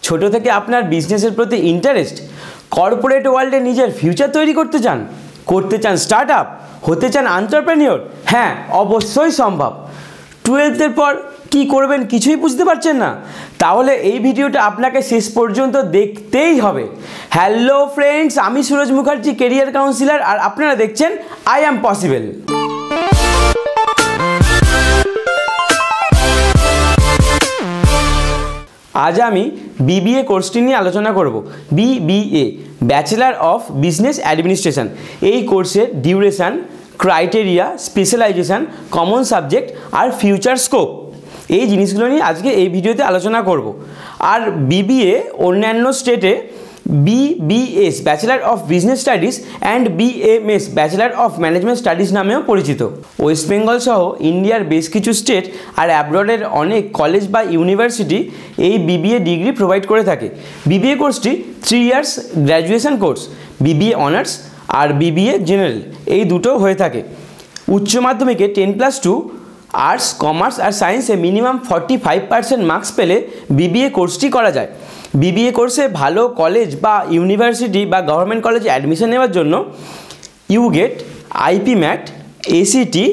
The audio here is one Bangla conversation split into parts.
ছোট থেকে আপনার বিজনেসের প্রতি ইন্টারেস্ট, কর্পোরেট ওয়ার্ল্ডে নিজের ফিউচার তৈরি করতে চান স্টার্ট আপ, হতে চান এন্টারপ্রেনিউর? হ্যাঁ, অবশ্যই সম্ভব। 12th পর কি করবেন কিছুই বুঝতে পারছেন না? তাহলে এই ভিডিওটা আপনাকে শেষ পর্যন্ত দেখতেই হবে। হ্যালো ফ্রেন্ডস, আমি সুরজ মুখার্জি, কেরিয়ার কাউন্সিলর, আর আপনারা দেখছেন আই অ্যাম পসিবল। আজ আমি বিবিএ কোর্সটি নিয়ে আলোচনা করব। BBA, bachelor of business administration. এই কোর্সের ডিউরেশান, ক্রাইটেরিয়া, স্পেশালাইজেশান, কমন সাবজেক্ট আর ফিউচার স্কোপ, এই জিনিসগুলো নিয়ে আজকে এই ভিডিওতে আলোচনা করব। আর বিবিএ অন্যান্য স্টেটে BBS, bachelor of business studies, and BMS, bachelor of management studies নামেও পরিচিত। ওয়েস্ট বেঙ্গল সহ ইন্ডিয়ার বেশ কিছু স্টেট আর অ্যাব্রডের অনেক কলেজ বা ইউনিভার্সিটি এই বিবিএ ডিগ্রি প্রোভাইড করে থাকে। বিবিএ কোর্সটি 3 years graduation course, BBA honours আর বিবিএ জেনারেল, এই দুটো হয়ে থাকে। উচ্চ মাধ্যমিকে 10+2 আর্টস, কমার্স আর সায়েন্সে মিনিমাম 45% মার্কস পেলে বিবিএ কোর্সটি করা যায়। বিবিএ কোর্সে ভালো কলেজ বা ইউনিভার্সিটি বা গভর্নমেন্ট কলেজে অ্যাডমিশন নেওয়ার জন্য ইউগেট, আইপি ম্যাট, এসিটি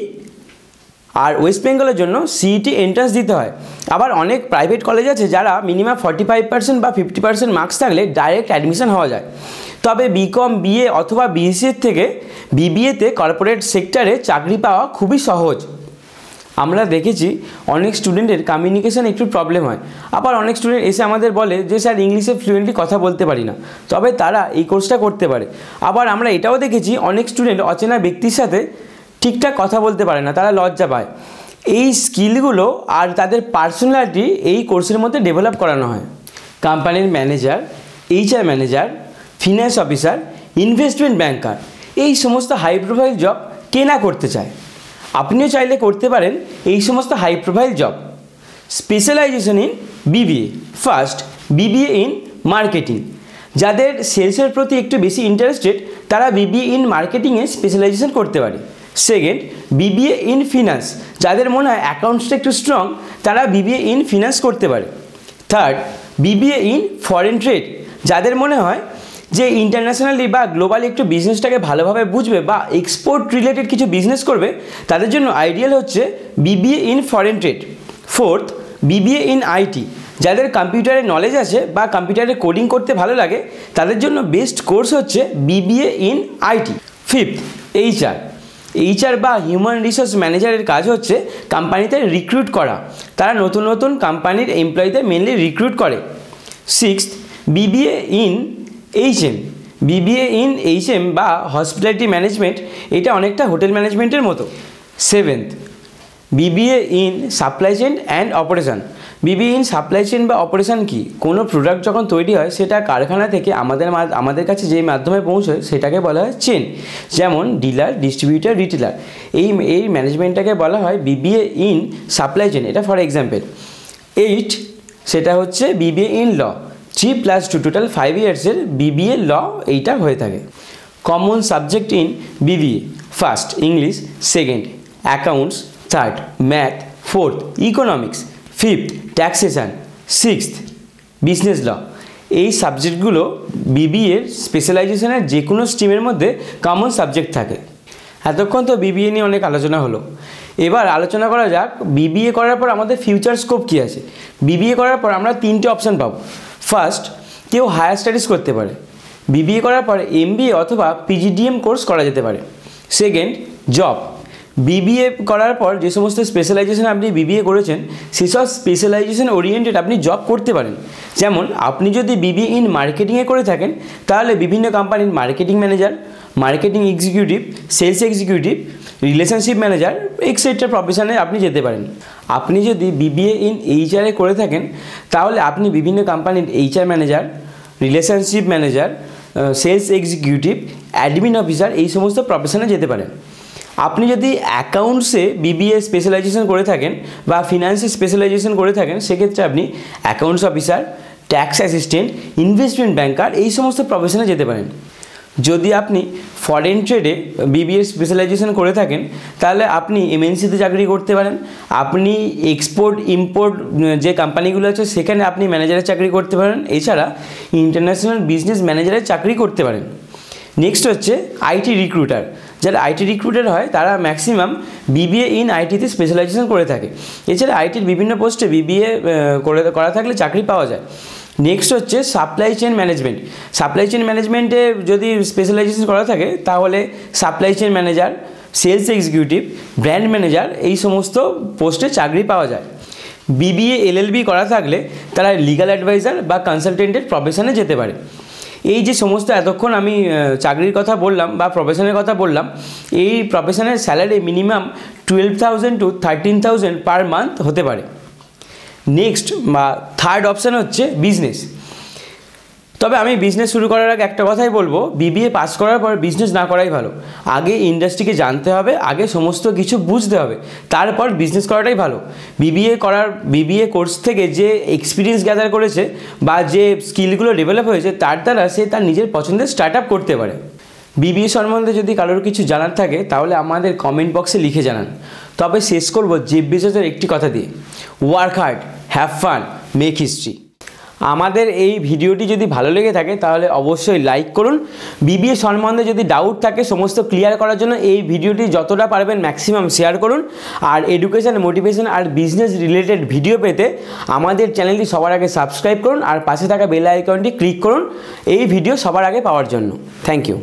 আর ওয়েস্ট বেঙ্গলের জন্য সিইটি এন্ট্রান্স দিতে হয়। আবার অনেক প্রাইভেট কলেজ আছে যারা মিনিমাম 45% বা 50% মার্কস থাকলে ডাইরেক্ট অ্যাডমিশন হওয়া যায়। তবে বিকম, বিএ অথবা বিএসসির থেকে বিবিএতে কর্পোরেট সেক্টরে চাকরি পাওয়া খুবই সহজ। আমরা দেখেছি অনেক স্টুডেন্টের কমিউনিকেশান একটু প্রবলেম হয়। আবার অনেক স্টুডেন্ট এসে আমাদের বলে যে স্যার ইংলিশে ফ্লুয়েন্টলি কথা বলতে পারি না, তবে তারা এই কোর্সটা করতে পারে। আবার আমরা এটাও দেখেছি অনেক স্টুডেন্ট অচেনা ব্যক্তির সাথে ঠিকঠাক কথা বলতে পারে না, তারা লজ্জা পায়। এই স্কিলগুলো আর তাদের পার্সোনালিটি এই কোর্সের মধ্যে ডেভেলপ করানো হয়। কোম্পানির manager, HR manager, finance officer, investment banker, এই সমস্ত হাই প্রোফাইল জব কে না করতে চায়? আপনিও চাইলে করতে পারেন এই সমস্ত high profile job. Specialization in BBA. First, BBA in marketing. যাদের সেলসের প্রতি একটু বেশি ইন্টারেস্টেড তারা বিবিএ ইন মার্কেটিংয়ে স্পেশালাইজেশন করতে পারে। Second, BBA in finance. যাদের মনে হয় অ্যাকাউন্টসটা একটু স্ট্রং তারা বিবিএ ইন ফিনান্স করতে পারে। Third, BBA in foreign trade. যাদের মনে হয় যে ইন্টারন্যাশনালি বা গ্লোবালি একটু বিজনেসটাকে ভালোভাবে বুঝবে বা এক্সপোর্ট রিলেটেড কিছু বিজনেস করবে, তাদের জন্য আইডিয়াল হচ্ছে BBA in foreign trade. Fourth, BBA in IT. যাদের কম্পিউটারের নলেজ আছে বা কম্পিউটারে কোডিং করতে ভালো লাগে তাদের জন্য বেস্ট কোর্স হচ্ছে BBA in IT. Fifth, HR বা হিউম্যান রিসোর্স ম্যানেজারের কাজ হচ্ছে কোম্পানিতে রিক্রুট করা। তারা নতুন নতুন কোম্পানির এমপ্লয়ীদের মেনলি রিক্রুট করে। Sixth, BBA in HM. BBA in HM বা হসপিটালিটি ম্যানেজমেন্ট, এটা অনেকটা হোটেল ম্যানেজমেন্টের মতো। Seventh, BBA in supply chain and operation. BBA in supply chain বা অপারেশন কি? কোনো প্রোডাক্ট যখন তৈরি হয় সেটা কারখানা থেকে আমাদের কাছে যেই মাধ্যমে পৌঁছয় সেটাকে বলা হয় চেন। যেমন ডিলার, ডিস্ট্রিবিউটার, রিটেলার, এই ম্যানেজমেন্টটাকে বলা হয় বিবিএ ইন সাপ্লাই চেইন। এটা ফর এক্সাম্পল। 8, সেটা হচ্ছে বিবিএ ইন ল। 3+2 টোটাল 5 ইয়ার্সের বিবিএ ল এইটা হয়ে থাকে। Common subject in BBA: first English, second accounts, third math, fourth economics, fifth taxation, sixth business law. এই সাবজেক্টগুলো বিবিএর স্পেশালাইজেশনের যে কোনো স্ট্রিমের মধ্যে কমন সাবজেক্ট থাকে। এতক্ষণ তো বিবিএ নিয়ে অনেক আলোচনা হলো, এবার আলোচনা করা যাক বিবিএ করার পর আমাদের ফিউচার স্কোপ কী আছে। বিবিএ করার পর আমরা 3টে অপশান পাবো। ফার্স্ট, কেউ হায়ার স্টাডিজ করতে পারে। বিবিএ করার পর এমবিএ অথবা পিজিডিএম কোর্স করা যেতে পারে। Second, job. বিবিএ করার পর যে সমস্ত স্পেশালাইজেশন আপনি বিবিএ করেছেন সেসব স্পেশালাইজেশন ওরিয়েন্টেড আপনি জব করতে পারেন। যেমন আপনি যদি বিবিএ ইন মার্কেটিংয়ে করে থাকেন তাহলে বিভিন্ন কোম্পানির marketing manager, marketing executive, sales executive, relationship manager etcetera প্রফেশনে আপনি যেতে পারেন। আপনি যদি বিবিএ ইন এইচআরে করে থাকেন তাহলে আপনি বিভিন্ন কোম্পানির HR manager, relationship manager, sales executive, admin officer এই সমস্ত প্রফেশনে যেতে পারেন। আপনি যদি অ্যাকাউন্টসে বিবিএ স্পেশালাইজেশন করে থাকেন বা ফিনান্সে স্পেশালাইজেশন করে থাকেন সেক্ষেত্রে আপনি accounts officer, tax assistant, investment banker এই সমস্ত প্রফেশনে যেতে পারেন। যদি আপনি ফরেন ট্রেডে বিবিএ স্পেশালাইজেশন করে থাকেন তাহলে আপনি এমএনসিতে চাকরি করতে পারেন, আপনি এক্সপোর্ট ইম্পোর্ট যে কোম্পানিগুলো আছে সেখানে আপনি ম্যানেজারের চাকরি করতে পারেন, এছাড়া ইন্টারন্যাশনাল বিজনেস ম্যানেজারের চাকরি করতে পারেন। নেক্সট হচ্ছে আইটি রিক্রুটার। যারা আইটি রিক্রুটার হয় তারা ম্যাক্সিমাম বিবিএ ইন আইটিতে স্পেশালাইজেশন করে থাকে। এছাড়া আইটির বিভিন্ন পোস্টে বিবিএ করা থাকলে চাকরি পাওয়া যায়। নেক্সট হচ্ছে supply chain management. Supply chain ম্যানেজমেন্টে যদি স্পেশালাইজেশন করা থাকে তাহলে supply chain manager, sales executive, brand manager এই সমস্ত পোস্টে চাকরি পাওয়া যায়। বিবিএ এলএলবি করা থাকলে তারা লিগ্যাল অ্যাডভাইজার বা কনসালটেন্টের প্রফেশনে যেতে পারে। এই যে সমস্ত এতক্ষণ আমি চাকরির কথা বললাম বা প্রফেশনের কথা বললাম, এই প্রফেশনের salary minimum 12,000 to 13,000 per month হতে পারে। নেক্সট বা থার্ড অপশান হচ্ছে বিজনেস। তবে আমি বিজনেস শুরু করার আগে একটা কথাই বলবো, বিবিএ পাস করার পর বিজনেস না করাই ভালো। আগে ইন্ডাস্ট্রিকে জানতে হবে, আগে সমস্ত কিছু বুঝতে হবে, তারপর বিজনেস করাটাই ভালো। বিবিএ কোর্স থেকে যে এক্সপিরিয়েন্স গ্যাদার করেছে বা যে স্কিলগুলো ডেভেলপ হয়েছে তার দ্বারা সে তার নিজের পছন্দের স্টার্ট আপ করতে পারে। বিবিএ সম্বন্ধে যদি কারোর কিছু জানার থাকে তাহলে আমাদের কমেন্ট বক্সে লিখে জানান। তবে শেষ করব জেফ বেজোসের একটি কথা দিয়ে, work hard, have fun, make history. আমাদের এই ভিডিওটি যদি ভালো লেগে থাকে তাহলে অবশ্যই লাইক করুন। বিবিএ সম্বন্ধে যদি ডাউট থাকে সমস্ত ক্লিয়ার করার জন্য এই ভিডিওটি যতটা পারবেন ম্যাক্সিমাম শেয়ার করুন। আর এডুকেশন, মোটিভেশন আর বিজনেস রিলেটেড ভিডিও পেতে আমাদের চ্যানেলটি সবার আগে সাবস্ক্রাইব করুন আর পাশে থাকা বেল আইকনটি ক্লিক করুন এই ভিডিও সবার আগে পাওয়ার জন্য। Thank you.